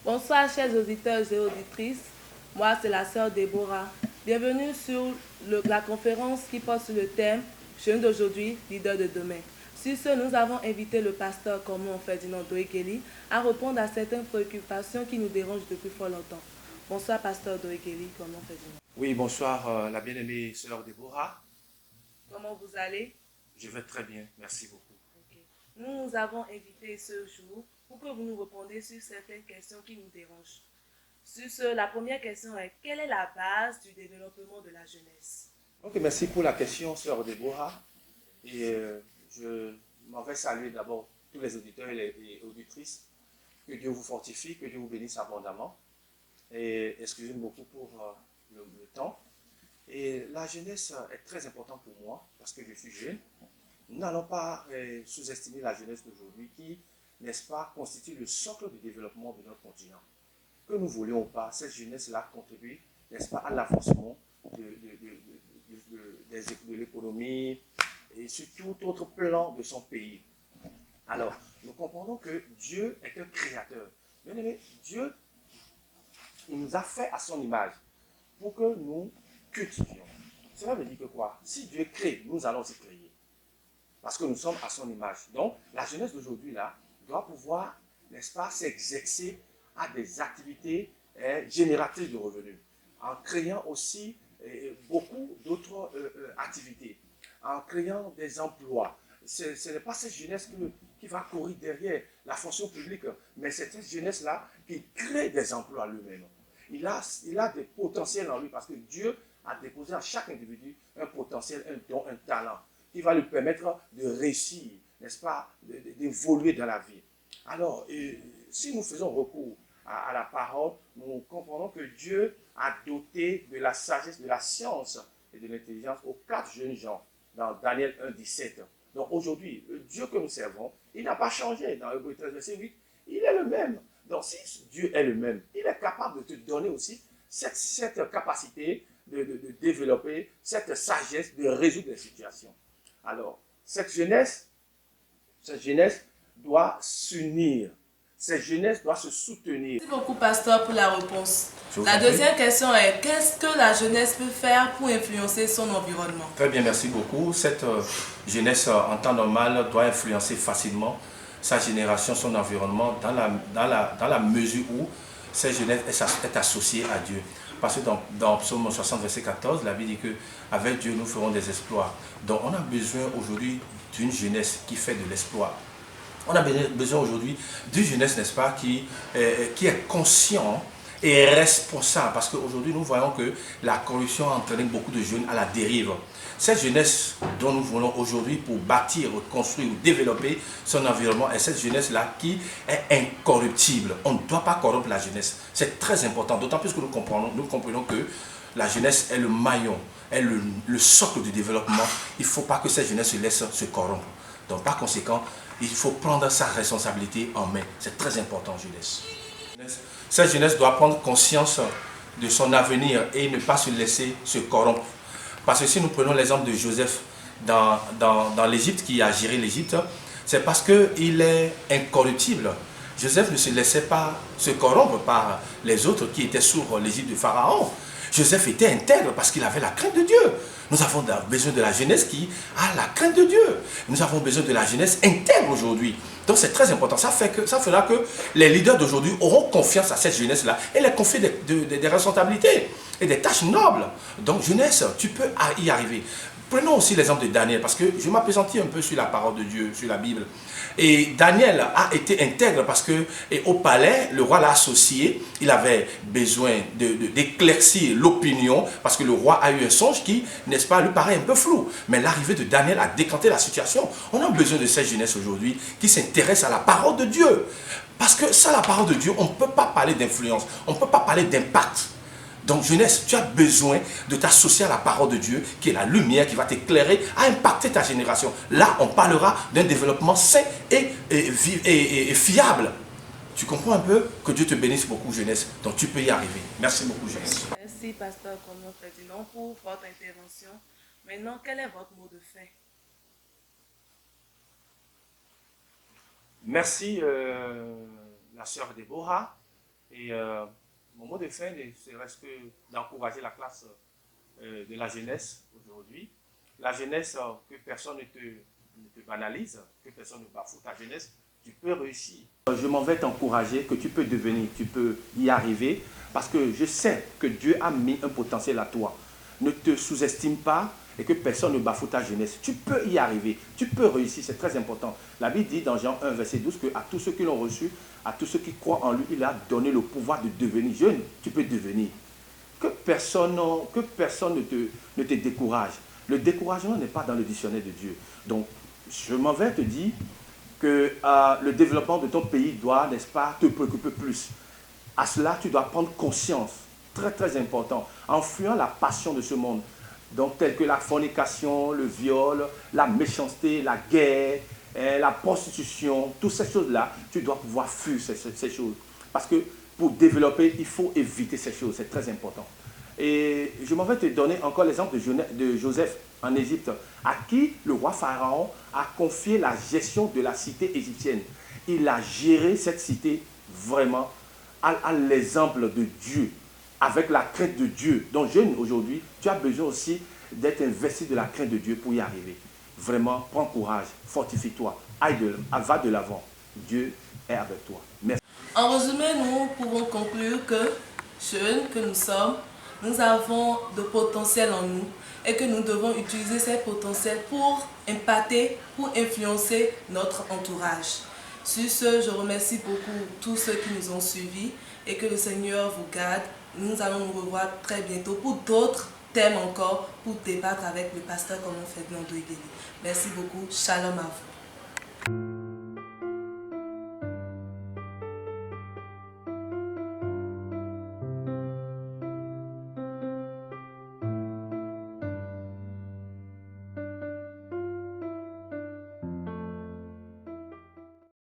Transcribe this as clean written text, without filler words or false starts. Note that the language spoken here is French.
Bonsoir chers auditeurs et auditrices, moi c'est la sœur Déborah. Bienvenue sur la conférence qui porte sur le thème « Jeune d'aujourd'hui, leader de demain ». Sur ce, nous avons invité le pasteur Komon Ferdinand Doekeli à répondre à certaines préoccupations qui nous dérangent depuis fort longtemps. Bonsoir pasteur Doekeli, Komon Ferdinand. Oui, bonsoir la bien-aimée sœur Déborah. Comment vous allez? Je vais très bien, merci beaucoup. Okay. Nous avons invité ce jour pour que vous nous répondiez sur certaines questions qui nous dérangent. Sur ce, la première question est, quelle est la base du développement de la jeunesse? Ok, merci pour la question, sœur Déborah. Et je m'en vais saluer d'abord tous les auditeurs et les auditrices. Que Dieu vous fortifie, que Dieu vous bénisse abondamment. Et excusez-moi beaucoup pour le temps. Et la jeunesse est très importante pour moi parce que je suis jeune. Nous n'allons pas sous-estimer la jeunesse d'aujourd'hui qui, n'est-ce pas, constitue le socle du développement de notre continent. Que nous voulions ou pas, cette jeunesse-là contribue, n'est-ce pas, à l'avancement de l'économie et sur tout autre plan de son pays. Alors, nous comprenons que Dieu est un créateur. Bien aimé, Dieu, il nous a fait à son image pour que nous cultivions. Cela veut dire que quoi? Si Dieu crée, nous allons aussi créer. Parce que nous sommes à son image. Donc, la jeunesse d'aujourd'hui, là, doit pouvoir, n'est-ce pas, s'exercer à des activités génératrices de revenus, en créant aussi beaucoup d'autres activités, en créant des emplois. Ce n'est pas cette jeunesse qui va courir derrière la fonction publique, mais c'est cette jeunesse-là qui crée des emplois lui-même. Il a des potentiels en lui parce que Dieu a déposé à chaque individu un potentiel, un don, un talent qui va lui permettre de réussir, n'est-ce pas, d'évoluer dans la vie. Alors, si nous faisons recours à la parole, nous comprenons que Dieu a doté de la sagesse, de la science et de l'intelligence aux 4 jeunes gens dans Daniel 1, 17. Donc aujourd'hui, le Dieu que nous servons, il n'a pas changé. Dans Hébreux 13, verset 8, il est le même. Donc si Dieu est le même, il est capable de te donner aussi cette capacité de développer, cette sagesse de résoudre les situations. Alors, cette jeunesse doit s'unir. Cette jeunesse doit se soutenir. Merci beaucoup, pasteur, pour la réponse. La deuxième question est, qu'est-ce que la jeunesse peut faire pour influencer son environnement? Très bien, merci beaucoup. Cette jeunesse, en temps normal, doit influencer facilement sa génération, son environnement, dans la mesure où cette jeunesse est associée à Dieu. Parce que dans Psaume 60, verset 14, la Bible dit que avec Dieu, nous ferons des exploits. Donc, on a besoin aujourd'hui d'une jeunesse qui fait de l'exploit. On a besoin aujourd'hui d'une jeunesse, n'est-ce pas, qui est conscient et responsable. Parce qu'aujourd'hui, nous voyons que la corruption a entraîné beaucoup de jeunes à la dérive. Cette jeunesse dont nous voulons aujourd'hui pour bâtir, construire ou développer son environnement est cette jeunesse-là qui est incorruptible. On ne doit pas corrompre la jeunesse. C'est très important, d'autant plus que nous comprenons que la jeunesse est le maillon, est le socle du développement. Il ne faut pas que cette jeunesse se laisse se corrompre. Donc par conséquent, il faut prendre sa responsabilité en main. C'est très important, jeunesse. Cette jeunesse doit prendre conscience de son avenir et ne pas se laisser se corrompre. Parce que si nous prenons l'exemple de Joseph dans l'Égypte, qui a géré l'Égypte, c'est parce qu'il est incorruptible. Joseph ne se laissait pas se corrompre par les autres qui étaient sous l'Égypte de Pharaon. Joseph était intègre parce qu'il avait la crainte de Dieu. Nous avons besoin de la jeunesse qui a la crainte de Dieu. Nous avons besoin de la jeunesse intègre aujourd'hui. Donc c'est très important. Ça fera que les leaders d'aujourd'hui auront confiance à cette jeunesse-là et les confier des responsabilités et des tâches nobles. Donc jeunesse, tu peux y arriver. Prenons aussi l'exemple de Daniel, parce que je m'appesantis un peu sur la parole de Dieu, sur la Bible. Et Daniel a été intègre parce que au palais, le roi l'a associé. Il avait besoin d'éclaircir l'opinion parce que le roi a eu un songe qui, n'est-ce pas, lui paraît un peu flou. Mais l'arrivée de Daniel a décanté la situation. On a besoin de cette jeunesse aujourd'hui qui s'intéresse à la parole de Dieu. Parce que sans la parole de Dieu, on ne peut pas parler d'influence, on ne peut pas parler d'impact. Donc jeunesse, tu as besoin de t'associer à la parole de Dieu, qui est la lumière qui va t'éclairer, à impacter ta génération. Là, on parlera d'un développement sain et fiable. Tu comprends un peu? Que Dieu te bénisse beaucoup, jeunesse. Donc tu peux y arriver. Merci beaucoup, jeunesse. Merci, pasteur Komon Ferdinand, pour votre intervention. Maintenant, quel est votre mot de fin? Merci, la sœur Déborah. Et mon mot de fin ne serait que d'encourager la classe de la jeunesse aujourd'hui. La jeunesse, que personne ne te banalise, que personne ne bafoue ta jeunesse, tu peux réussir. Je m'en vais t'encourager que tu peux devenir, tu peux y arriver, parce que je sais que Dieu a mis un potentiel à toi. Ne te sous-estime pas et que personne ne bafoue ta jeunesse. Tu peux y arriver, tu peux réussir, c'est très important. La Bible dit dans Jean 1, verset 12, que à tous ceux qui l'ont reçu, à tous ceux qui croient en lui, il a donné le pouvoir de devenir jeune. Tu peux devenir. Que personne ne te décourage. Le découragement n'est pas dans le dictionnaire de Dieu. Donc, je m'en vais te dire que le développement de ton pays doit, n'est-ce pas, te préoccuper plus. À cela, tu dois prendre conscience, très très important, en fuyant la passion de ce monde, donc telles que la fornication, le viol, la méchanceté, la guerre, la prostitution, toutes ces choses-là, tu dois pouvoir fuir ces choses. Parce que pour développer, il faut éviter ces choses, c'est très important. Et je m'en vais te donner encore l'exemple de Joseph en Égypte, à qui le roi Pharaon a confié la gestion de la cité égyptienne. Il a géré cette cité vraiment à l'exemple de Dieu, avec la crainte de Dieu. Donc jeune aujourd'hui, tu as besoin aussi d'être investi de la crainte de Dieu pour y arriver. Vraiment, prends courage, fortifie-toi, va de l'avant. Dieu est avec toi. Merci. En résumé, nous pouvons conclure que, jeunes que nous sommes, nous avons de potentiel en nous et que nous devons utiliser ces potentiels pour impacter, pour influencer notre entourage. Sur ce, je remercie beaucoup tous ceux qui nous ont suivis et que le Seigneur vous garde. Nous allons nous revoir très bientôt pour d'autres thèmes encore, pour débattre avec le pasteur comme on fait dans Douéguéli. Merci beaucoup. Shalom à vous.